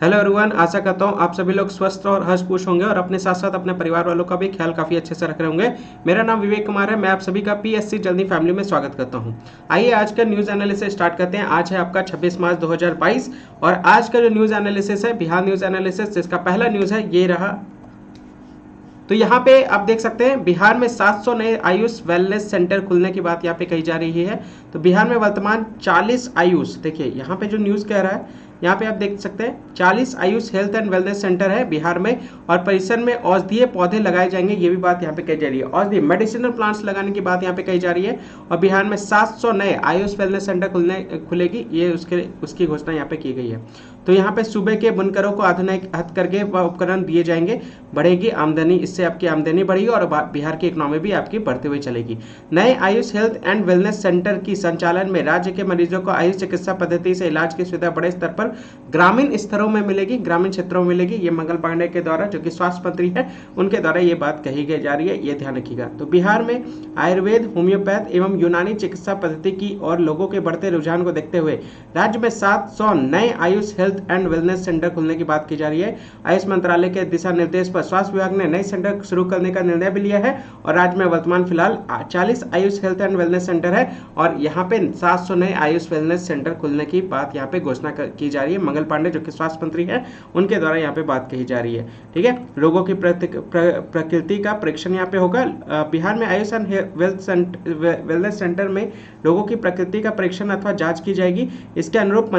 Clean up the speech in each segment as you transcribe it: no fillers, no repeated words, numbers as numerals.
Hello everyone, आशा करता हूँ आप सभी लोग स्वस्थ और हर्ष खुश होंगे और अपने साथ साथ अपने परिवार वालों का भी ख्याल काफ़ी अच्छे से रख रहे होंगे। मेरा नाम विवेक कुमार है। मैं आप सभी का पीएससी जल्दी फैमिली में स्वागत करता हूँ। आइए आज का न्यूज़ एनालिसिस स्टार्ट करते हैं। आज है आपका 26 मार्च 2022 और आज का जो न्यूज़ एनालिसिस है बिहार न्यूज़ एनालिसिस, जिसका पहला न्यूज़ है ये रहा। तो यहाँ पे आप देख सकते हैं बिहार में 700 नए आयुष वेलनेस सेंटर खुलने की बात यहाँ पे कही जा रही है। तो बिहार में वर्तमान 40 आयुष, देखिए यहाँ पे जो न्यूज़ कह रहा है, यहाँ पे आप देख सकते हैं 40 Ayush health and wellness centre है बिहार में और परिसर में औषधीय पौधे लगाए जाएंगे, ये भी बात यहाँ पे कही जा रही है। औषधीय मेडिसिनल प्लांट्स लगाने की बात यहाँ पे कही जा रही है और बिहार में 700 नए आयुष वेलनेस सेंटर खुलेगी, ये उसकी घोषणा यहाँ पे की गई है। तो यहाँ पे सूबे के बुनकरों को आधुनिक हथकरघे व उपकरण दिए जाएंगे, बढ़ेगी आमदनी, इससे आपकी आमदनी बढ़ेगी और बिहार की इकोनॉमी भी आपकी बढ़ती हुई चलेगी। नए Ayush health and wellness centre की संचालन में राज्य के मरीजों को आयुष चिकित्सा पद्धति से इलाज की सुविधा बड़े स्तर पर ग्रामीण स्तरों में मिलेगी, ग्रामीण क्षेत्रों में मिलेगी। ये मंगल पांडे के द्वारा, जो कि स्वास्थ्य मंत्री है, उनके द्वारा ये बात कही जा रही है, ये ध्यान रखिएगा। तो बिहार में आयुर्वेद, होम्योपैथ एवं यूनानी चिकित्सा पद्धति की और लोगों के बढ़ते रुझान को देखते हुए राज्य में 700 नए Ayush health and wellness centre खुलने की बात की जा रही है। आयुष मंत्रालय के दिशा निर्देश पर स्वास्थ्य विभाग ने नए सेंटर शुरू करने का निर्णय भी लिया है और राज्य में वर्तमान फिलहाल 40 Ayush health and wellness centre है और यहाँ पे 700 नए आयुष वेलनेस सेंटर खुलने की बात यहाँ पे घोषणा की जा रही है। मंगल पांडे, जो कि स्वास्थ्य मंत्री है, उनके द्वारा यहाँ पे बात कही जा रही है। ठीक है, लोगों की प्रकृति का परीक्षण यहाँ पे होगा। बिहार में आयुष एंड वेलनेस सेंटर में लोगों की प्रकृति का परीक्षण अथवा जांच की जाएगी। इसके अनुरूप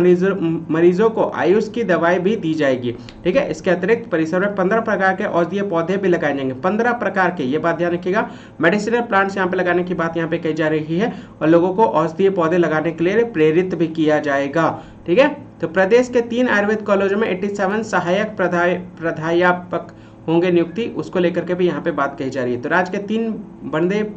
मरीजों को आयुष की दवाई भी दी जाएगी। ठीक है, इसके अतिरिक्त परिसर में 15 प्रकार के औषधीय पौधे भी लगाए जाएंगे। 15 प्रकार के, ये बात ध्यान रखिएगा। मेडिसिनल प्लांट्स यहाँ पे लगाने की बात यहाँ पे कही जा रही है और लोगों को औषधीय पौधे लगाने के लिए प्रेरित भी किया जाएगा। ठीक है, तो प्रदेश के 3 आयुर्वेद कॉलेजों में 87 सहायक प्राध्यापक होंगे नियुक्ति, उसको लेकर के भी यहाँ पे बात कही जा रही है। तो राज्य के 3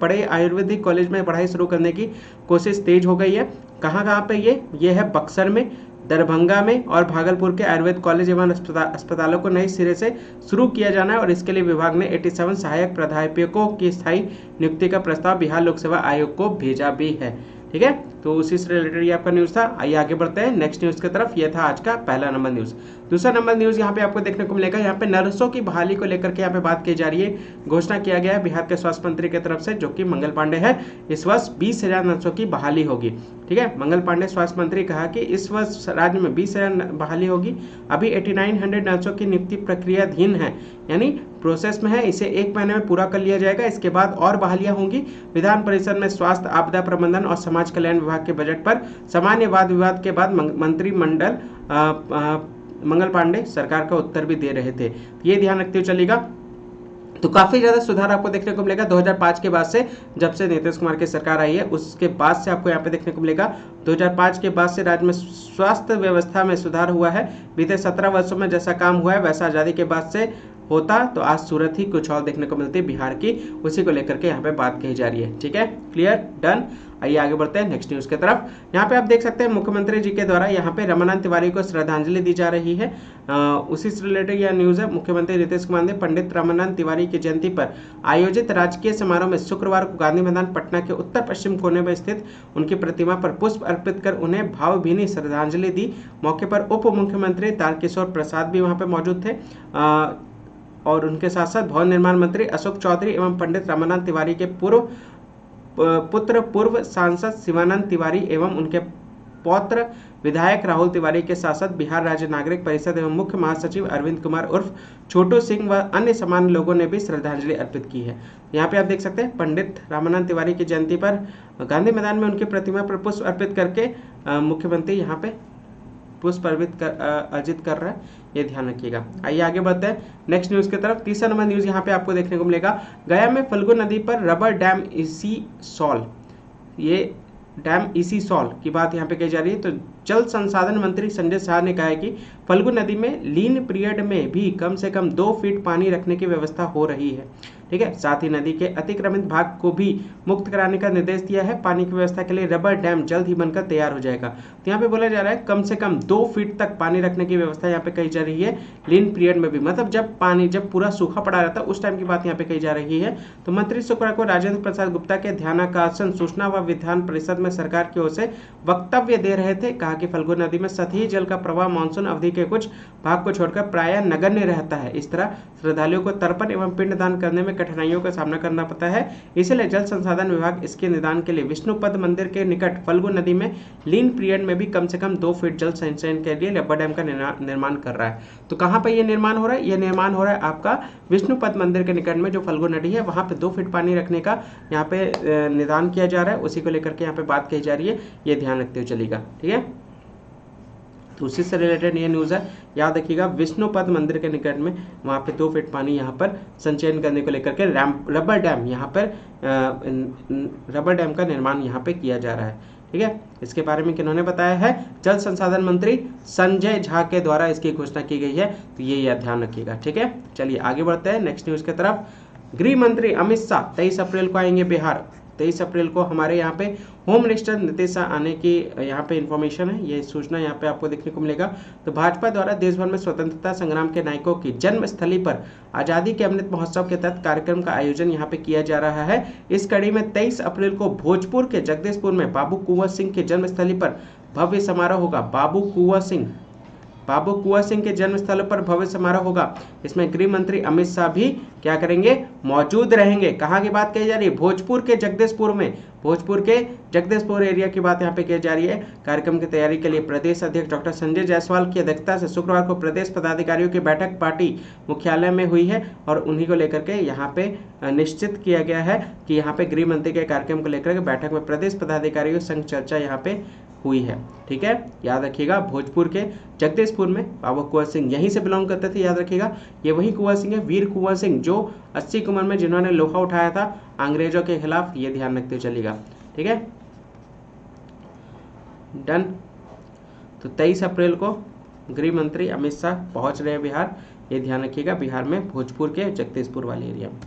बड़े आयुर्वेदिक कॉलेज में पढ़ाई शुरू करने की कोशिश तेज हो गई है। कहाँ पे ये है बक्सर में, दरभंगा में और भागलपुर के आयुर्वेद कॉलेज एवं अस्पतालों को नए सिरे से शुरू किया जाना है और इसके लिए विभाग ने 87 सहायक प्राध्यापकों की स्थायी नियुक्ति का प्रस्ताव बिहार लोक सेवा आयोग को भेजा भी है। ठीक है, तो उसी से रिलेटेड ये आपका न्यूज़ था। आइए आगे बढ़ते हैं नेक्स्ट न्यूज़ की तरफ। ये था आज का पहला नंबर न्यूज़। दूसरा नंबर न्यूज़ यहाँ पे आपको देखने को मिलेगा। यहाँ पे नर्सों की बहाली को लेकर के यहाँ पे बात की जा रही है। घोषणा किया गया है बिहार के स्वास्थ्य मंत्री की तरफ से, जो कि मंगल पांडे है। इस वर्ष 20,000 नर्सों की बहाली होगी। ठीक है, मंगल पांडे स्वास्थ्य मंत्री कहा कि इस वर्ष राज्य में 20,000 बहाली होगी। अभी 8900 नर्सों की नियुक्ति प्रक्रियाधीन है, यानी प्रोसेस में है। इसे 1 महीने में पूरा कर लिया जाएगा। इसके बाद और बहालियां होंगी। विधान परिषद में स्वास्थ्य, आपदा प्रबंधन और समाज कल्याण विभाग के बजट पर सामान्य वाद विवाद के बाद मंत्रिमंडल मंगल पांडे सरकार का उत्तर भी दे रहे थे। ये ध्यान रखते हुए चलेगा। तो काफी ज्यादा सुधार आपको देखने को मिलेगा 2005 के बाद से, जब से नीतीश कुमार की सरकार आई है उसके बाद से आपको यहाँ पे देखने को मिलेगा। 2005 के बाद से राज्य में स्वास्थ्य व्यवस्था में सुधार हुआ है। बीते 17 वर्षों में जैसा काम हुआ है वैसा आजादी के बाद से होता तो आज सूरत ही कुछ और देखने को मिलती बिहार की, उसी को लेकर के यहाँ पे बात कही जा रही है। ठीक है, क्लियर, डन। आइए आगे बढ़ते हैं नेक्स्ट न्यूज़ की तरफ। यहाँ पे आप देख सकते हैं मुख्यमंत्री जी के द्वारा यहाँ पे रमानंद तिवारी को श्रद्धांजलि दी जा रही है। उसी से रिलेटेड यह न्यूज़ है। मुख्यमंत्री नीतीश कुमार ने पंडित रामानंद तिवारी की जयंती पर आयोजित राजकीय समारोह में शुक्रवार को गांधी मैदान पटना के उत्तर पश्चिम कोने में स्थित उनकी प्रतिमा पर पुष्प अर्पित कर उन्हें भावभीनी श्रद्धांजलि दी। मौके पर उप मुख्यमंत्री तारकिशोर प्रसाद भी वहाँ पे मौजूद थे और उनके साथ साथ भवन निर्माण मंत्री अशोक चौधरी एवं पंडित रामानंद तिवारी के पूर्व सांसद शिवानंद तिवारी एवं उनके पौत्र विधायक राहुल तिवारी के साथ साथ बिहार राज्य नागरिक परिषद एवं मुख्य महासचिव अरविंद कुमार उर्फ छोटू सिंह व अन्य सामान्य लोगों ने भी श्रद्धांजलि अर्पित की है। यहाँ पे आप देख सकते हैं पंडित रामानंद तिवारी की जयंती पर गांधी मैदान में उनकी प्रतिमा पर पुष्प अर्पित करके मुख्यमंत्री यहाँ पे पुष्प अर्जित कर रहा है, ये ध्यान रखिएगा। आइए आगे बढ़ते हैं नेक्स्ट न्यूज़ की तरफ। तीसरा नंबर न्यूज़ यहाँ पे आपको देखने को मिलेगा। गया में फल्गु नदी पर रबर डैम इसी सॉल्व, ये डैम इसी सॉल्व की बात यहाँ पे कही जा रही है। तो जल संसाधन मंत्री संजय शाह ने कहा है कि फल्गु नदी में लीन पीरियड में भी कम से कम 2 फीट पानी रखने की व्यवस्था हो रही है। ठीक है। साथ ही नदी के अतिक्रमित भाग को भी मुक्त कराने का निर्देश दिया है। पानी की व्यवस्था के लिए रबर डैम जल्द ही बनकर तैयार हो जाएगा। तो यहाँ पे बोला जा रहा है कम से कम 2 फीट तक पानी रखने की व्यवस्था यहाँ पे कही जा रही है लीन पीरियड में भी, मतलब जब पूरा सूखा पड़ा रहता है उस टाइम की बात यहाँ पे कही जा रही है। तो मंत्री शुक्रवार को राजेंद्र प्रसाद गुप्ता के ध्यानाकर्षण सूचना व विधान परिषद में सरकार की ओर से वक्तव्य दे रहे थे। कहा कि फल्गु नदी में सतही जल का प्रवाह मानसून अवधि के कुछ भाग को छोड़कर प्रायः नगण्य रहता है। इस तरह श्रद्धालुओं को तर्पण एवं पिंडदान करने में कठिनाइयों का सामना करना पड़ता है। इसलिए जल संसाधन विभाग इसके निदान के लिए विष्णुपद मंदिर के निकट फल्गु नदी में लीन पीरियड में भी कम से कम 2 फीट जल संचयन के लिए रबर डैम का निर्माण कर रहा है। तो कहां पर यह निर्माण हो रहा है? यह निर्माण हो रहा है आपका विष्णुपद मंदिर के निकट में जो फल्गु नदी है वहां पे 2 फीट पानी रखने का यहाँ पे निदान किया जा रहा है। उसी को लेकर के यहाँ पे बात कही जा रही है, ये ध्यान रखते हुए चलेगा। ठीक है, तो उसी से रिलेटेड ये न्यूज़ है, याद रखिएगा। विष्णुपद मंदिर के निकट में वहाँ पे 2 फीट पानी यहाँ पर संचयन करने को लेकर के रबर डैम यहाँ पर रबर डैम का निर्माण यहाँ पे किया जा रहा है। ठीक है, इसके बारे में किन्होंने बताया है? जल संसाधन मंत्री संजय झा के द्वारा इसकी घोषणा की गई है। तो ये ध्यान रखिएगा। ठीक है, चलिए आगे बढ़ते हैं नेक्स्ट न्यूज़ की तरफ। गृह मंत्री अमित शाह 23 अप्रैल को आएंगे बिहार। 23 अप्रैल को हमारे यहाँ पे होम मिनिस्टर नीतीश शाह आने की यहाँ पे इन्फॉर्मेशन है, ये सूचना यहाँ पे आपको देखने को मिलेगा। तो भाजपा द्वारा देश भर में स्वतंत्रता संग्राम के नायकों की जन्म स्थली पर आज़ादी के अमृत महोत्सव के तहत कार्यक्रम का आयोजन यहाँ पे किया जा रहा है। इस कड़ी में 23 अप्रैल को भोजपुर के जगदीशपुर में बाबू कुंवर सिंह के जन्म स्थली पर भव्य समारोह होगा। बाबू कुंवर सिंह के जन्म स्थल पर भव्य समारोह होगा। इसमें गृह मंत्री अमित शाह भी क्या करेंगे? मौजूद रहेंगे। कहाँ की बात कही जा रही है? भोजपुर के जगदीशपुर एरिया की बात यहाँ पे की जा रही है। कार्यक्रम की तैयारी के लिए प्रदेश अध्यक्ष डॉक्टर संजय जायसवाल की अध्यक्षता से शुक्रवार को प्रदेश पदाधिकारियों की बैठक पार्टी मुख्यालय में हुई है और उन्हीं को लेकर के यहाँ पे निश्चित किया गया है कि यहाँ पे गृह मंत्री के कार्यक्रम को लेकर के बैठक में प्रदेश पदाधिकारियों संग चर्चा यहाँ पे हुई है। ठीक है, याद रखिएगा। भोजपुर के जगदीशपुर में बाबू कुंवर सिंह यहीं से बिलोंग करते थे, याद रखिएगा। ये वही कुंवर सिंह है, वीर कुंवर सिंह, जो 80 की उम्र में जिन्होंने लोहा उठाया था अंग्रेजों के खिलाफ। ये ध्यान रखते हुए चलेगा। ठीक है, डन। तो 23 अप्रैल को गृह मंत्री अमित शाह पहुंच रहे हैं बिहार, ये ध्यान रखिएगा। बिहार में भोजपुर के जगदीशपुर वाले एरिया में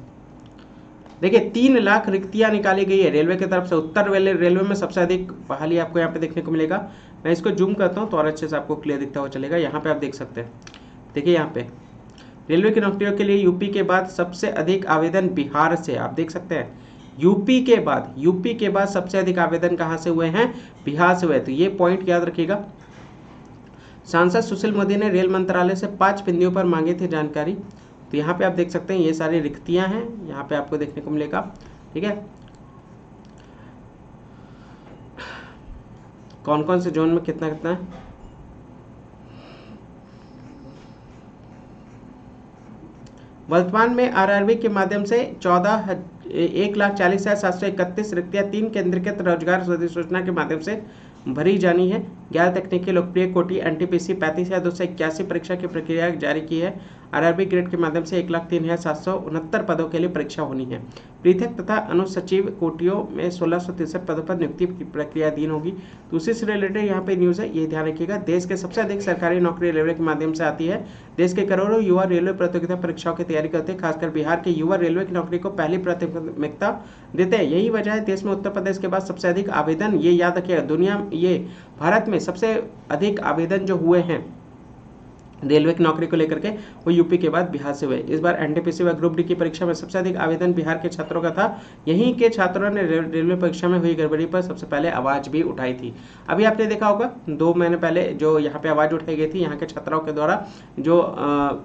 देखिए 3 लाख रिक्तियां निकाली गई है रेलवे की तरफ से। उत्तर रेलवे में सबसे अधिक बहाली आपको यहाँ पे देखने को मिलेगा। मैं इसको जूम करता हूँ तो और अच्छे से आपको क्लियर दिखता हुआ चलेगा। यहाँ पे आप देख सकते हैं, देखिए यहाँ पे रेलवे की नौकरियों के लिए यूपी के बाद सबसे अधिक आवेदन बिहार से, आप देख सकते हैं। यूपी के बाद सबसे अधिक आवेदन कहाँ से हुए हैं? बिहार से हुए। तो ये पॉइंट याद रखिएगा। सांसद सुशील मोदी ने रेल मंत्रालय से 5 बिंदुओं पर मांगी थी जानकारी। तो यहाँ पे आप देख सकते हैं ये सारी रिक्तियां हैं, यहाँ पे आपको देखने को मिलेगा। ठीक है, कौन कौन से जोन में कितना है। वर्तमान में आरआरबी के माध्यम से 1,40,731 रिक्तियां 3 केंद्रीकृत रोजगार सूचना के माध्यम से भरी जानी है। 11 तकनीकी लोकप्रिय कोटि एनटीपीसी 35,281 परीक्षा की प्रक्रिया जारी की है। आरआरबी ग्रेड के माध्यम से 1,03,769 पदों के लिए परीक्षा होनी है। पृथक तथा अनुसचिव कोटियों में 1663 पदों पर नियुक्ति की प्रक्रिया अधीन होगी। तो उसी से रिलेटेड यहाँ पे न्यूज़ है, ये ध्यान रखिएगा। देश के सबसे अधिक सरकारी नौकरी रेलवे के माध्यम से आती है। देश के करोड़ों युवा रेलवे प्रतियोगिता परीक्षाओं की तैयारी करते हैं। खासकर बिहार के युवा रेलवे की नौकरी को पहली प्राथमिकता देते हैं। यही वजह है देश में उत्तर प्रदेश के बाद सबसे अधिक आवेदन, ये याद रखिएगा, भारत में सबसे अधिक आवेदन जो हुए हैं रेलवे की नौकरी को लेकर के वो यूपी के बाद बिहार से हुए। इस बार एनटीपीसी व ग्रुप डी की परीक्षा में सबसे अधिक आवेदन बिहार के छात्रों का था। यहीं के छात्रों ने रेलवे परीक्षा में हुई गड़बड़ी पर सबसे पहले आवाज भी उठाई थी। अभी आपने देखा होगा 2 महीने पहले जो यहाँ पे आवाज उठाई गई थी यहाँ के छात्रों के द्वारा, जो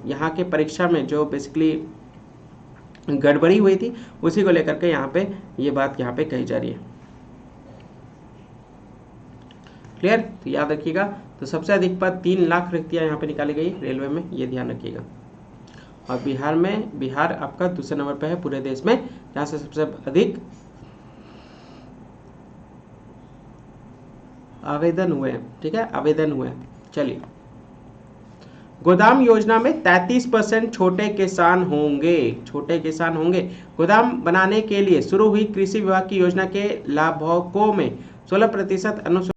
यहाँ के परीक्षा में जो बेसिकली गड़बड़ी हुई थी उसी को लेकर के यहाँ पे ये बात यहाँ पे कही जा रही है। क्लियर? तो याद रखिएगा। तो सबसे अधिक पद 3 लाख रिक्तियां यहाँ पे निकाली गई रेलवे में, ये ध्यान रखिएगा। और बिहार आपका दूसरे नंबर पे है पूरे देश में, जहाँ से सबसे अधिक आवेदन हुए हैं। ठीक है, आवेदन हुए हैं। चलिए, गोदाम योजना में 33% छोटे किसान होंगे। गोदाम बनाने के लिए शुरू हुई कृषि विभाग की योजना के लाभुकों में 16%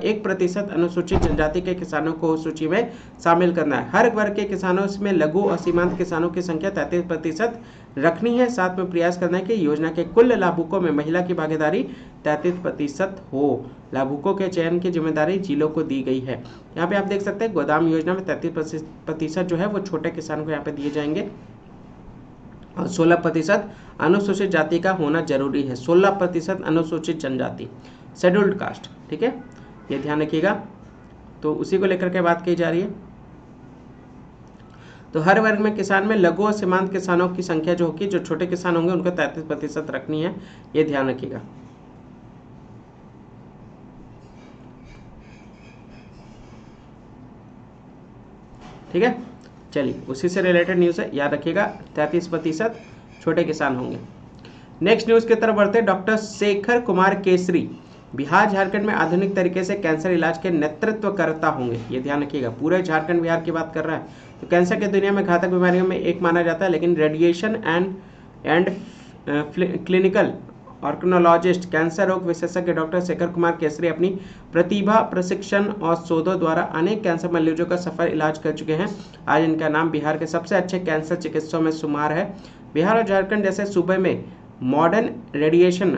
1% अनुसूचित जनजाति के किसानों को सूची में शामिल करना है। हर वर्ग के किसानों में लघु और सीमांत किसानों की संख्या 33% रखनी है। साथ में प्रयास करना है कि योजना के कुल लाभुकों में महिला की भागीदारी 33% हो। लाभुकों के चयन की जिम्मेदारी जिलों को दी गई है। यहाँ पे आप देख सकते हैं गोदाम योजना में 33% जो है वो छोटे किसानों को यहाँ पे दिए जाएंगे और 16% अनुसूचित जाति का होना जरूरी है। 16% अनुसूचित जनजाति, शेड्यूल्ड कास्ट, ठीक है, ये ध्यान रखिएगा। तो उसी को लेकर के बात की जा रही है। तो हर वर्ग में किसान में लघु और सीमांत किसानों की संख्या जो होगी, जो छोटे किसान होंगे उनको 33% रखनी है, ये ध्यान रखिएगा। ठीक है, चलिए उसी से रिलेटेड न्यूज़ है, याद रखिएगा 33% छोटे किसान होंगे। नेक्स्ट न्यूज़ की तरफ बढ़ते हैं। डॉक्टर शेखर कुमार केसरी बिहार झारखंड में आधुनिक तरीके से कैंसर इलाज के नेतृत्वकर्ता होंगे, ये ध्यान रखिएगा। पूरे झारखंड बिहार की बात कर रहा है। तो कैंसर की दुनिया में घातक बीमारियों में एक माना जाता है, लेकिन रेडिएशन एंड क्लिनिकल ऑर्गेनोलॉजिस्ट कैंसर रोग विशेषज्ञ डॉक्टर शेखर कुमार केसरी अपनी प्रतिभा, प्रशिक्षण और शोधों द्वारा अनेक कैंसर मरीजों का सफल इलाज कर चुके हैं। आज इनका नाम बिहार के सबसे अच्छे कैंसर चिकित्सकों में शुमार है। बिहार और झारखंड जैसे सूबे में मॉडर्न रेडिएशन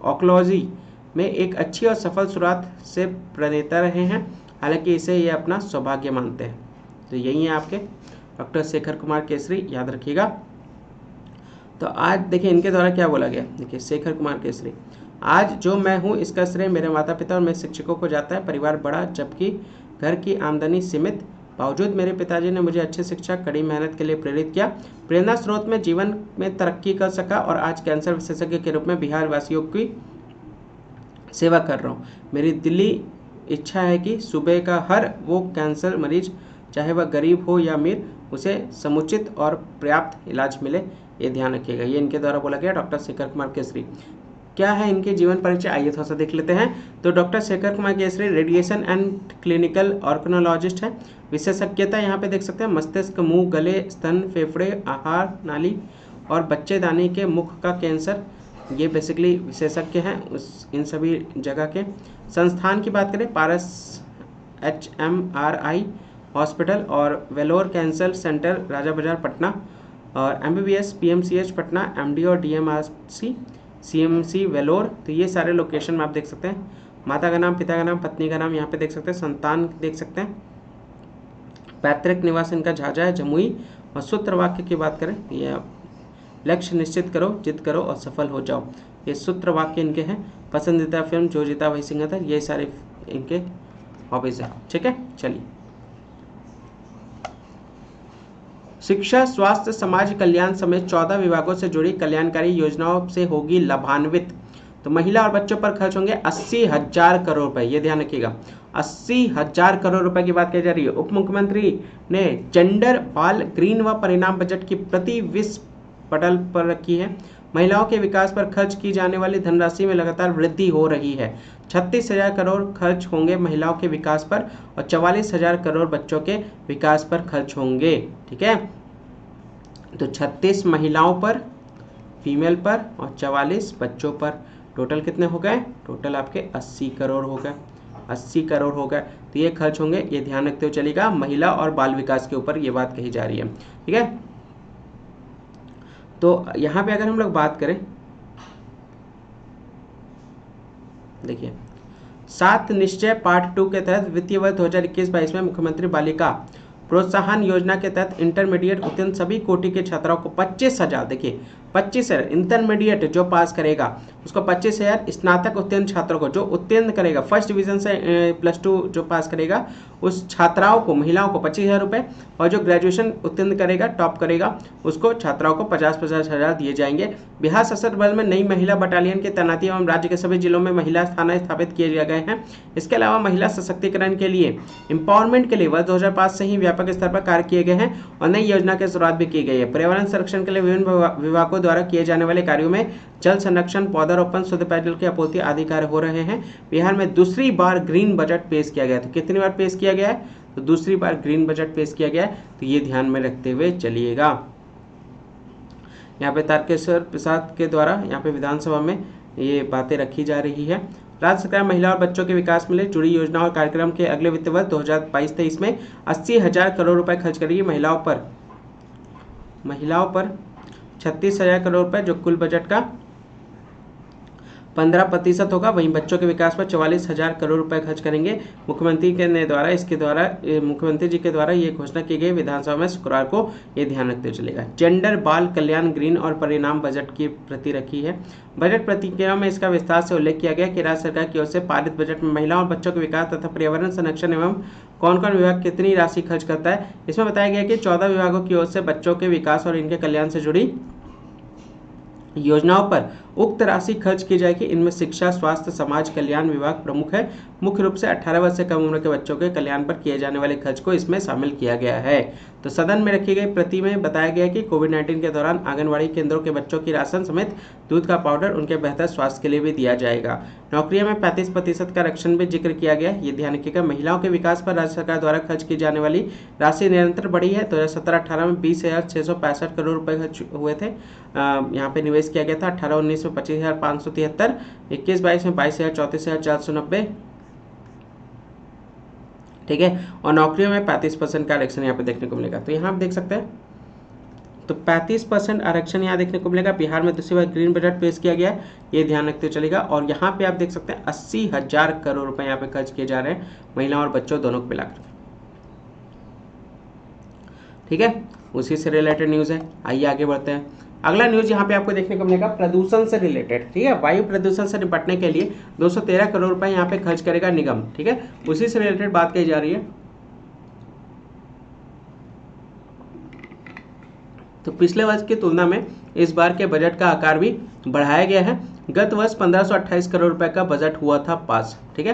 ऑन्कोलॉजी में एक अच्छी और सफल शुरुआत से प्रणेता रहे हैं। हालांकि इसे ये अपना सौभाग्य मानते हैं। तो यही है आपके डॉक्टर शेखर कुमार केसरी, याद रखिएगा। तो आज देखिए इनके द्वारा क्या बोला गया। देखिए शेखर कुमार केसरी, आज जो मैं हूँ इसका श्रेय मेरे माता पिता और मेरे शिक्षकों को जाता है। परिवार बड़ा जबकि घर की आमदनी सीमित, बावजूद मेरे पिताजी ने मुझे अच्छी शिक्षा, कड़ी मेहनत के लिए प्रेरित किया। प्रेरणा स्रोत में जीवन में तरक्की कर सका और आज कैंसर विशेषज्ञ के रूप में बिहार वासियों की सेवा कर रहा हूँ। मेरी दिली इच्छा है कि सूबे का हर वो कैंसर मरीज, चाहे वह गरीब हो या अमीर, उसे समुचित और पर्याप्त इलाज मिले, ये ध्यान रखिएगा। ये इनके द्वारा बोला गया डॉक्टर शेखर कुमार केसरी। क्या है इनके जीवन परिचय, आइए थोड़ा सा देख लेते हैं। तो doctor Shekhar Kumar Kesari radiation and clinical organologist है। विशेषज्ञता यहाँ पे देख सकते हैं मस्तिष्क, मुंह, गले, स्तन, फेफड़े, आहार नाली और बच्चेदानी के मुख का कैंसर, ये बेसिकली विशेषज्ञ हैं इन सभी जगह के। संस्थान की बात करें, पारस HMRI हॉस्पिटल और वेलोर कैंसर सेंटर राजा बाजार पटना, और MBBS PMCH पटना, MD और DMRC CMC वेलोर। तो ये सारे लोकेशन में आप देख सकते हैं। माता का नाम, पिता का नाम, पत्नी का नाम यहाँ पे देख सकते हैं, संतान देख सकते हैं। पैतृक निवास इनका झाझा है, जमुई। और सूत्र वाक्य की बात करें, ये लक्ष्य निश्चित करो, जिद करो और सफल हो जाओ, ये सूत्र वाक्य इनके हैं। पसंदीदा फिल्म जो जीता वही सिंघम, ये सारे इनके हॉबीज है। ठीक है, चलिए। शिक्षा, स्वास्थ्य, समाज कल्याण समेत 14 विभागों से जुड़ी कल्याणकारी योजनाओं से होगी लाभान्वित। तो महिला और बच्चों पर खर्च होंगे 80,000 करोड़ रुपए, ये ध्यान रखिएगा। 80,000 करोड़ रुपए की बात की जा रही है। उप मुख्यमंत्री ने जेंडर, बाल, ग्रीन व परिणाम बजट की प्रति विश्व पटल पर रखी है। महिलाओं के विकास पर खर्च की जाने वाली धनराशि में लगातार वृद्धि हो रही है। 36,000 करोड़ खर्च होंगे महिलाओं के विकास पर और 44,000 करोड़ बच्चों के विकास पर खर्च होंगे। ठीक है, तो 36 महिलाओं पर, फीमेल पर, और 44 बच्चों पर। टोटल कितने हो गए? टोटल आपके 80 करोड़ हो गए। 80 करोड़ हो गए। तो ये खर्च होंगे, ये ध्यान रखते हुए चलेगा। महिला और बाल विकास के ऊपर ये बात कही जा रही है। ठीक है, तो यहाँ पे अगर हम लोग बात करें, देखिए 7 निश्चय पार्ट 2 के तहत वित्तीय वर्ष 2021-22 में मुख्यमंत्री बालिका प्रोत्साहन योजना के तहत इंटरमीडिएट उत्तीर्ण सभी कोटि के छात्राओं को 25,000, देखिए 25,000 इंटरमीडिएट जो पास करेगा उसको 25,000, स्नातक उत्तीर्ण छात्रों को जो उत्तीर्ण करेगा फर्स्ट डिवीजन से +2 जो पास करेगा उस छात्राओं को, महिलाओं को 25,000 रुपये, और जो ग्रेजुएशन उत्तीर्ण करेगा, टॉप करेगा, उसको छात्राओं को 50,000 दिए जाएंगे। बिहार सशस्त्र बल में नई महिला बटालियन की तैनाती एवं राज्य के सभी जिलों में महिला थाना स्थापित किए गए हैं। इसके अलावा महिला सशक्तिकरण के लिए, एम्पावरमेंट के लिए वर्ष 2005 से ही व्यापक स्तर पर कार्य किए गए हैं और नई योजना की शुरुआत भी की गई है। पर्यावरण संरक्षण के लिए विभिन्न विभागों द्वारा किए जाने वाले कार्यों में जल संरक्षण, पौधारोपण, शुद्ध पेयजल की आपूर्ति आदि कार्य हो रहे हैं। बिहार में दूसरी बार ग्रीन बजट पेश किया गया। तो कितनी बार पेश किया गया है? तो दूसरी बार ग्रीन बजट पेश किया गया है। तो ये ध्यान में रखते हुए चलिएगा। यहाँ पे तारकेश्वर प्रसाद के द्वारा यहाँ पे विधानसभा में ये बातें रखी जा रही है। राज्य सरकार महिला और बच्चों के विकास में जुड़ी योजना और कार्यक्रम के अगले वित्त वर्ष 2022-23 में 80,000 करोड़ रुपए खर्च करेगी। महिलाओं पर 36,000 करोड़ रुपए, जो कुल बजट का 15% होगा। वहीं बच्चों के विकास पर 44,000 करोड़ रुपए खर्च करेंगे। मुख्यमंत्री जी के द्वारा ये घोषणा की गई विधानसभा में शुक्रवार को। ये ध्यान रखते चलेगा। जेंडर, बाल कल्याण, ग्रीन और परिणाम बजट की प्रति रखी है। बजट प्रतिक्रिया में इसका विस्तार से उल्लेख किया गया कि राज्य सरकार की ओर से पारित बजट में महिलाओं और बच्चों के विकास तथा पर्यावरण संरक्षण एवं कौन कौन विभाग कितनी राशि खर्च करता है। इसमें बताया गया कि 14 विभागों की ओर से बच्चों के विकास और इनके कल्याण से जुड़ी योजनाओं पर उक्त राशि खर्च की जाएगी। इनमें शिक्षा, स्वास्थ्य, समाज कल्याण विभाग प्रमुख है। मुख्य रूप से 18 वर्ष से कम उम्र के बच्चों के कल्याण पर किए जाने वाले खर्च को इसमें शामिल किया गया है। तो सदन में रखी गई प्रति में बताया गया कि कोविड-19 के दौरान आंगनबाड़ी केंद्रों के बच्चों की राशन समेत दूध का पाउडर उनके बेहतर स्वास्थ्य के लिए भी दिया जाएगा। नौकरियों में 35% का आरक्षण भी जिक्र किया गया। ये ध्यान रखिएगा। महिलाओं के विकास पर राज्य सरकार द्वारा खर्च की जाने वाली राशि निरंतर बढ़ी है। 2017-18 में 20,665 करोड़ रुपए खर्च हुए थे, यहाँ पे निवेश किया गया था। 18-19 में 25,573, 21-22 में 22,34,490, ठीक है। और नौकरियों में 35% का आरक्षण यहाँ पे देखने को मिलेगा। तो यहाँ आप देख सकते हैं, तो 35% आरक्षण यहाँ देखने को मिलेगा। बिहार में दूसरी बार ग्रीन बजट पेश किया गया है, ये ध्यान रखते चलेगा। और यहाँ पे आप देख सकते हैं 80,000 करोड़ रुपए यहाँ पे खर्च किए जा रहे हैं महिलाओं और बच्चों दोनों को मिलाकर, ठीक है। उसी से रिलेटेड न्यूज़ है। आइए आगे बढ़ते हैं। अगला न्यूज़ यहाँ पे आपको देखने को मिलेगा प्रदूषण से रिलेटेड, ठीक है। वायु प्रदूषण से निपटने के लिए 213 करोड़ रुपए यहाँ पे खर्च करेगा निगम, ठीक है। उसी से रिलेटेड बात कही जा रही है। तो पिछले वर्ष की तुलना में इस बार के बजट का आकार भी बढ़ाया गया है। गत वर्ष 1528 करोड़ रुपए का बजट हुआ था पास, ठीक है।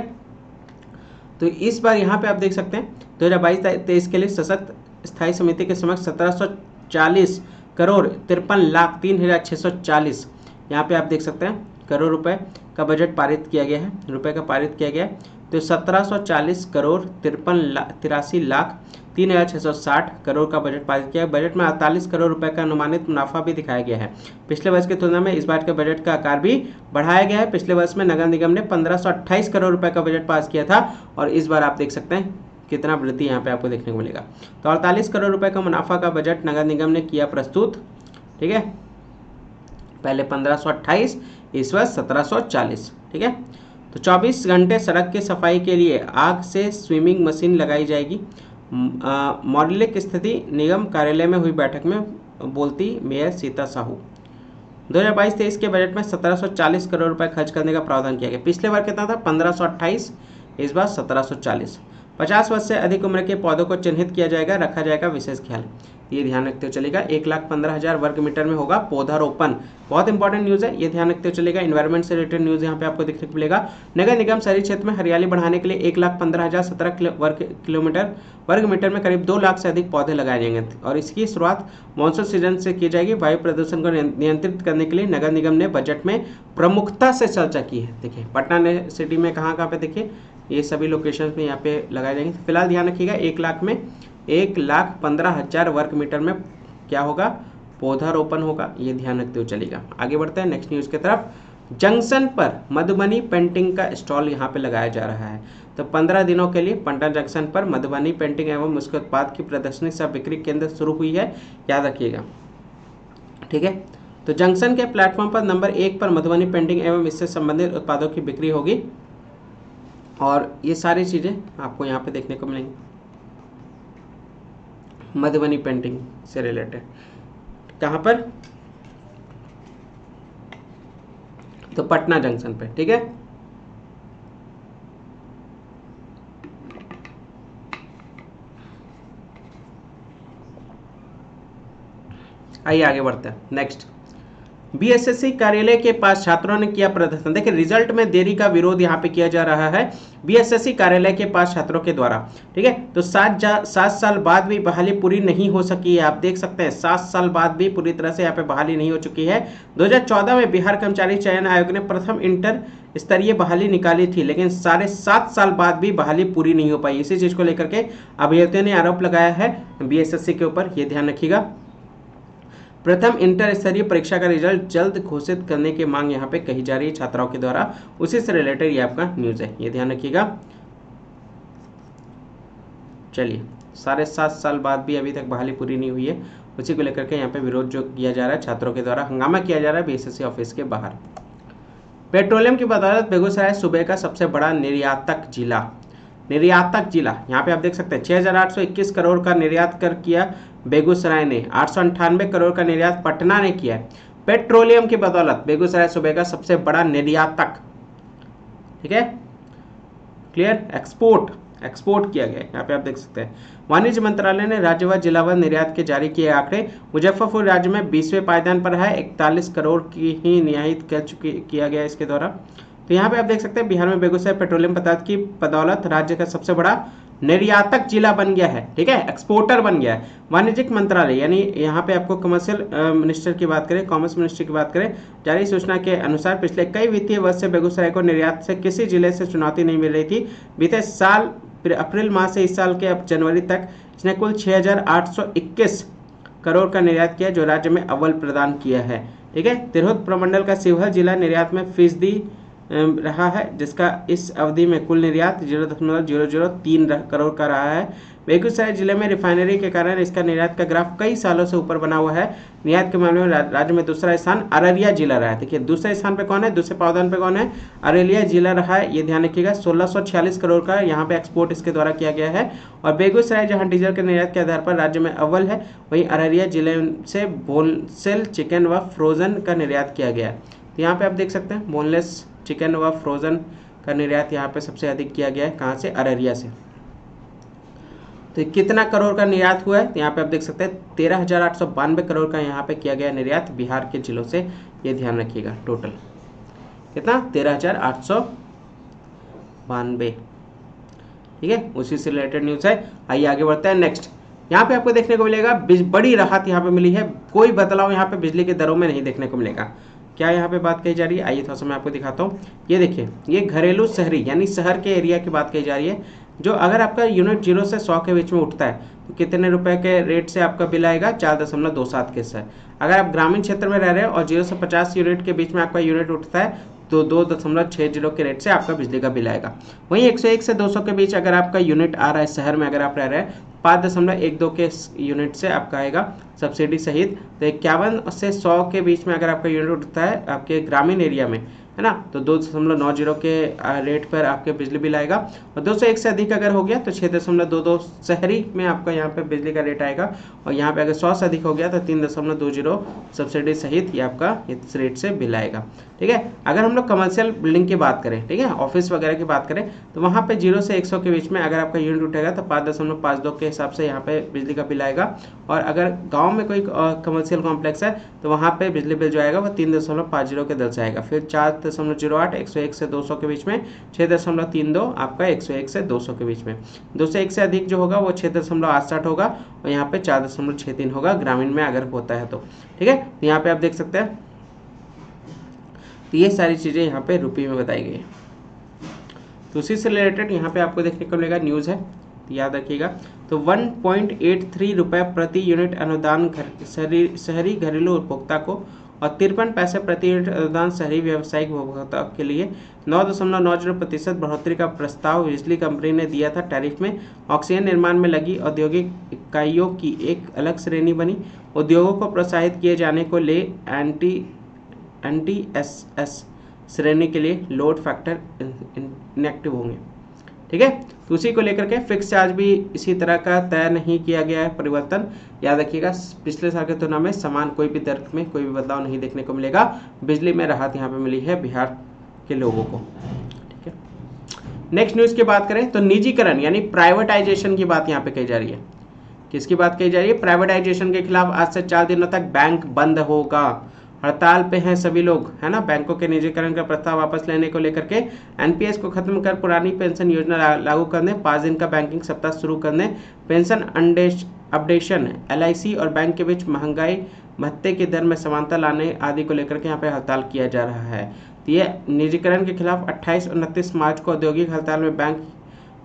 तो इस बार यहाँ पे आप देख सकते हैं 2022-23 के लिए सशक्त स्थायी समिति के समक्ष 1740 करोड़ 53,03,640 यहाँ पे आप देख सकते हैं करोड़ रुपए का बजट पारित किया गया है, तो 1740 करोड़ 83,03,660 करोड़ का बजट पारित किया है। बजट में 48 करोड़ रुपए का अनुमानित मुनाफा भी दिखाया गया है। पिछले वर्ष की तुलना में इस बार के बजट का आकार भी बढ़ाया गया है। पिछले वर्ष में नगर निगम ने 1528 करोड़ रुपए का बजट पास किया था और इस बार आप देख सकते हैं कितना वृद्धि यहाँ पे आपको देखने को मिलेगा। तो 48 करोड़ रुपए का मुनाफा का बजट नगर निगम ने किया प्रस्तुत, ठीक है। पहले 1528, इस वर्ष 1740, ठीक है। तो 24 घंटे सड़क की सफाई के लिए आग से स्विमिंग मशीन लगाई जाएगी। मौलिक स्थिति निगम कार्यालय में हुई बैठक में बोलती मेयर सीता साहू। 2022-23 के बजट में 1740 करोड़ रुपए खर्च करने का प्रावधान किया गया। पिछले बार कितना था? 1528, इस बार 1740। 50 वर्ष से अधिक उम्र के पौधों को चिन्हित किया जाएगा, रखा जाएगा विशेष ख्याल। ये ध्यान रखते हुए चलेगा। 1,15,000 वर्ग मीटर में होगा पौधारोपण। बहुत इंपॉर्टेंट न्यूज़ है, ये ध्यान रखते हुए चलेगा। एनवायरमेंट से रिलेटेड न्यूज़ यहाँ पे आपको देखने को मिलेगा। नगर निगम शहरी क्षेत्र में हरियाली बढ़ाने के लिए 1,15,017 वर्ग मीटर में करीब 2 लाख से अधिक पौधे लगाए जाएंगे और इसकी शुरुआत मानसून सीजन से की जाएगी। वायु प्रदूषण को नियंत्रित करने के लिए नगर निगम ने बजट में प्रमुखता से चर्चा की है। देखिए पटना सिटी में कहाँ पे देखिए ये सभी लोकेशन में यहाँ पे लगाए जाएंगे। फिलहाल ध्यान रखिएगा 1,15,000 वर्ग मीटर में क्या होगा? पौधारोपण होगा। ये ध्यान रखते हुए चलेगा। आगे बढ़ते हैं नेक्स्ट न्यूज़ की तरफ। जंक्शन पर मधुबनी पेंटिंग का स्टॉल यहाँ पे लगाया जा रहा है। तो 15 दिनों के लिए पटना जंक्शन पर मधुबनी पेंटिंग एवं उसके उत्पाद की प्रदर्शनी सह बिक्री केंद्र शुरू हुई है, याद रखिएगा, ठीक है। तो जंक्शन के प्लेटफॉर्म पर नंबर 1 पर मधुबनी पेंटिंग एवं इससे संबंधित उत्पादों की बिक्री होगी और ये सारी चीज़ें आपको यहाँ पे देखने को मिलेंगी मधुबनी पेंटिंग से रिलेटेड। कहाँ पर? तो पटना जंक्शन पे, ठीक है। आइए आगे बढ़ते हैं। नेक्स्ट, बीएसएससी कार्यालय के पास छात्रों ने किया प्रदर्शन। देखिए रिजल्ट में देरी का विरोध यहाँ पे किया जा रहा है बीएसएससी कार्यालय के पास छात्रों के द्वारा, ठीक है। तो 7 साल बाद भी बहाली पूरी नहीं हो सकी है। आप देख सकते हैं 7 साल बाद भी पूरी तरह से यहाँ पे बहाली नहीं हो चुकी है। 2014 में बिहार कर्मचारी चयन आयोग ने प्रथम इंटर स्तरीय बहाली निकाली थी, लेकिन 7.5 साल बाद भी बहाली पूरी नहीं हो पाई। इसी चीज को लेकर के अभ्यर्थियों ने आरोप लगाया है बीएसएससी के ऊपर, ये ध्यान रखिएगा। प्रथम इंटर स्तरीय परीक्षा का रिजल्ट जल्द घोषित करने की मांग यहाँ पे कही जा रही है छात्राओं के द्वारा। उसी से रिलेटेड ये आपका न्यूज है, ये ध्यान रखिएगा। चलिए, 7.5 साल बाद भी अभी तक बहाली पूरी नहीं हुई है, उसी को लेकर के यहाँ पे विरोध जो किया जा रहा है, छात्रों के द्वारा हंगामा किया जा रहा है बीएसएससी ऑफिस के बाहर। पेट्रोलियम की बदौलत बेगूसराय सूबे का सबसे बड़ा निर्यातक जिला। निर्यातक जिला यहाँ पे आप देख सकते हैं 6,821 करोड़ का निर्यात कर किया बेगूसराय ने, 898 करोड़ का निर्यात पटना ने किया है। पेट्रोलियम की बदौलत बेगूसराय सूबे का सबसे बड़ा निर्यातक, ठीक है, क्लियर, एक्सपोर्ट किया गया यहाँ पे आप देख सकते हैं। वाणिज्य मंत्रालय ने राज्यवार जिलावार निर्यात के जारी किए आंकड़े। मुजफ्फरपुर राज्य में 20वें पायदान पर है, 41 करोड़ की ही निर्यात किया गया इसके द्वारा। तो यहाँ पे आप देख सकते हैं बिहार में बेगूसराय पेट्रोलियम पदार्थ की बदौलत राज्य का सबसे बड़ा निर्यातक जिला बन गया है, ठीक है, एक्सपोर्टर बन गया है। वाणिज्यिक मंत्रालय यानी यहाँ पे आपको कमर्शियल मिनिस्टर की बात करें, कॉमर्स मिनिस्ट्री की बात करें, जारी सूचना के अनुसार पिछले कई वित्तीय वर्ष से बेगूसराय को निर्यात से किसी जिले से चुनौती नहीं मिल रही थी। बीते साल अप्रैल माह से इस साल के अब जनवरी तक इसने कुल 6,821 करोड़ का निर्यात किया, जो राज्य में अव्वल प्रदान किया है, ठीक है। तिरहुत प्रमंडल का शिवहर जिला निर्यात में फीसदी रहा है, जिसका इस अवधि में कुल निर्यात 0.003 करोड़ का रहा है। बेगूसराय जिले में रिफाइनरी के कारण इसका निर्यात का ग्राफ कई सालों से ऊपर बना हुआ है। निर्यात के मामले में राज्य में दूसरा स्थान अररिया जिला रहा है। देखिए दूसरे स्थान पे कौन है, दूसरे पावदान पे कौन है, अररिया जिला रहा है, ये ध्यान रखिएगा। 1646 करोड़ का यहाँ पे एक्सपोर्ट इसके द्वारा किया गया है। और बेगूसराय जहाँ डीजल के निर्यात के आधार पर राज्य में अव्वल है, वहीं अररिया जिले से बोनसेल चिकन व फ्रोजन का निर्यात किया गया है। तो यहाँ पे आप देख सकते हैं बोनलेस चिकन व फ्रोजन का निर्यात यहाँ पे सबसे अधिक किया गया है, कहाँ से, अररिया से। तो कितना करोड़ का निर्यात हुआ है, तो यहाँ पे आप देख सकते हैं 13,892 करोड़ का यहाँ पे किया गया निर्यात बिहार के जिलों से, ये ध्यान रखिएगा। टोटल कितना, 13,892, ठीक है, उसी से रिलेटेड न्यूज है। आइए आगे बढ़ते हैं। नेक्स्ट यहाँ पे आपको देखने को मिलेगा बड़ी राहत यहाँ पे मिली है, कोई बदलाव यहाँ पे बिजली की दरों में नहीं देखने को मिलेगा। क्या यहाँ पे बात कही जा रही है, आइए थोड़ा सा मैं आपको दिखाता हूँ। ये देखिए, ये घरेलू शहरी यानी शहर के एरिया की बात कही जा रही है। जो अगर आपका यूनिट 0 से 100 के बीच में उठता है तो कितने रुपए के रेट से आपका बिल आएगा, 4.27 के साथ। अगर आप ग्रामीण क्षेत्र में रह रहे हैं और 0 से 50 यूनिट के बीच में आपका यूनिट उठता है तो 2.60 के रेट से आपका बिजली का बिल आएगा। वहीं 101 से 200 के बीच अगर आपका यूनिट आ रहा है, शहर में अगर आप रह रहे हैं, 5.12 के यूनिट से आपका आएगा सब्सिडी सहित। तो 51 से 100 के बीच में अगर आपका यूनिट उठता है आपके ग्रामीण एरिया में, है ना, तो 2.90 के रेट पर आपके बिजली बिल आएगा। और 201 से अधिक अगर हो गया तो 6.22 शहरी में आपका यहाँ पे बिजली का रेट आएगा। और यहाँ पे अगर 100 से अधिक हो गया तो 3.20 सब्सिडी सहित ये आपका इस रेट से बिल आएगा, ठीक है। अगर हम लोग कमर्शियल बिल्डिंग की बात करें, ठीक है, ऑफिस वगैरह की बात करें, तो वहाँ पे 0 से 100 के बीच में अगर आपका यूनिट उठेगा तो 5.52 के हिसाब से यहाँ पे बिजली का बिल आएगा। और अगर गाँव में कोई कमर्शियल कॉम्प्लेक्स है तो वहाँ पे बिजली बिल जो आएगा वो 3.50 के दर से आएगा। फिर 4.08 101 से 200 के बीच में, 6.32 आपका 101 से 200 के बीच में। 201 से अधिक जो होगा वो 6.68 होगा और यहाँ पे 4.63 होगा ग्रामीण में अगर होता है तो, ठीक है। यहाँ पे आप देख सकते हैं, तो ये सारी चीज़ें यहाँ पे रुपये में बताई गई है। तो उसी से रिलेटेड यहाँ पे आपको देखने को मिलेगा न्यूज़ है, तो याद रखिएगा। तो 1.83 रुपये प्रति यूनिट अनुदान शहरी घरेलू उपभोक्ता को और 53 पैसे प्रति यूनिट अनुदान शहरी व्यावसायिक उपभोक्ता के लिए 9.90% बढ़ोतरी का प्रस्ताव बिजली कंपनी ने दिया था। टैरिफ में ऑक्सीजन निर्माण में लगी औद्योगिक इकाइयों की एक अलग श्रेणी बनी। उद्योगों को प्रोत्साहित किए जाने को ले एंटी एस श्रेणी के लिए लोड फैक्टर इनएक्टिव होंगे, ठीक है। तो उसी को लेकर के फिक्स चार्ज भी इसी तरह का तय नहीं किया गया है परिवर्तन, याद रखिएगा। पिछले साल की तुलना में समान कोई भी दर में कोई भी बदलाव नहीं देखने को मिलेगा। बिजली में राहत यहाँ पे मिली है बिहार के लोगों को, ठीक है। नेक्स्ट न्यूज़ की बात करें तो निजीकरण यानी प्राइवेटाइजेशन की बात यहाँ पे कही जा रही है। किसकी बात कही जा रही है, प्राइवेटाइजेशन के खिलाफ आज से 4 दिनों तक बैंक बंद होगा। हड़ताल पे हैं सभी लोग, है ना। बैंकों के निजीकरण का प्रस्ताव वापस लेने को लेकर के, एनपीएस को खत्म कर पुरानी पेंशन योजना लागू करने, 5 दिन का बैंकिंग सप्ताह शुरू करने, पेंशन अपडेशन, एलआईसी और बैंक के बीच महंगाई भत्ते की दर में समानता लाने आदि को लेकर के यहाँ पे हड़ताल किया जा रहा है। तो ये निजीकरण के खिलाफ 28 और 29 मार्च को औद्योगिक हड़ताल में बैंक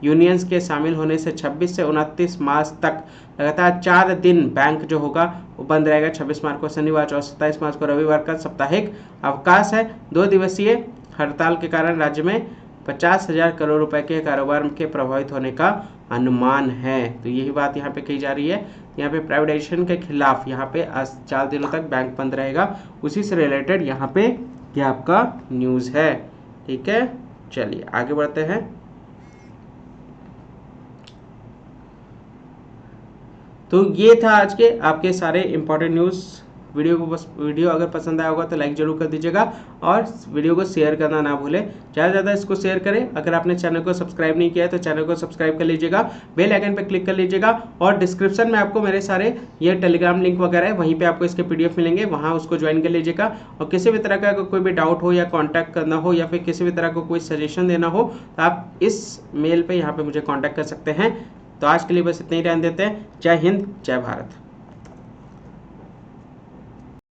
यूनियंस के शामिल होने से 26 से 29 मार्च तक लगातार 4 दिन बैंक जो होगा वो बंद रहेगा। 26 मार्च को शनिवार और 27 मार्च को रविवार का साप्ताहिक अवकाश है। 2 दिवसीय हड़ताल के कारण राज्य में 50,000 करोड़ रुपए के कारोबार के प्रभावित होने का अनुमान है। तो यही बात यहाँ पे कही जा रही है। यहाँ पे प्राइवेटाइजेशन के खिलाफ यहाँ पे 4 दिनों तक बैंक बंद रहेगा। उसी से रिलेटेड यहाँ पे ये आपका न्यूज़ है। ठीक है, चलिए आगे बढ़ते हैं। तो ये था आज के आपके सारे इंपॉर्टेंट न्यूज़। वीडियो अगर पसंद आया होगा तो लाइक जरूर कर दीजिएगा और वीडियो को शेयर करना ना भूलें। ज़्यादा से ज़्यादा इसको शेयर करें। अगर आपने चैनल को सब्सक्राइब नहीं किया है तो चैनल को सब्सक्राइब कर लीजिएगा, बेल आइकन पर क्लिक कर लीजिएगा और डिस्क्रिप्शन में आपको मेरे सारे ये टेलीग्राम लिंक वगैरह है, वहीं पर आपको इसके PDF मिलेंगे, वहाँ उसको ज्वाइन कर लीजिएगा। और किसी भी तरह का कोई भी डाउट हो या कॉन्टैक्ट करना हो या फिर किसी भी तरह का कोई सजेशन देना हो तो आप इस मेल पर यहाँ पर मुझे कॉन्टैक्ट कर सकते हैं। तो आज के लिए बस इतना ही रहने देते हैं। जय हिंद, जय भारत।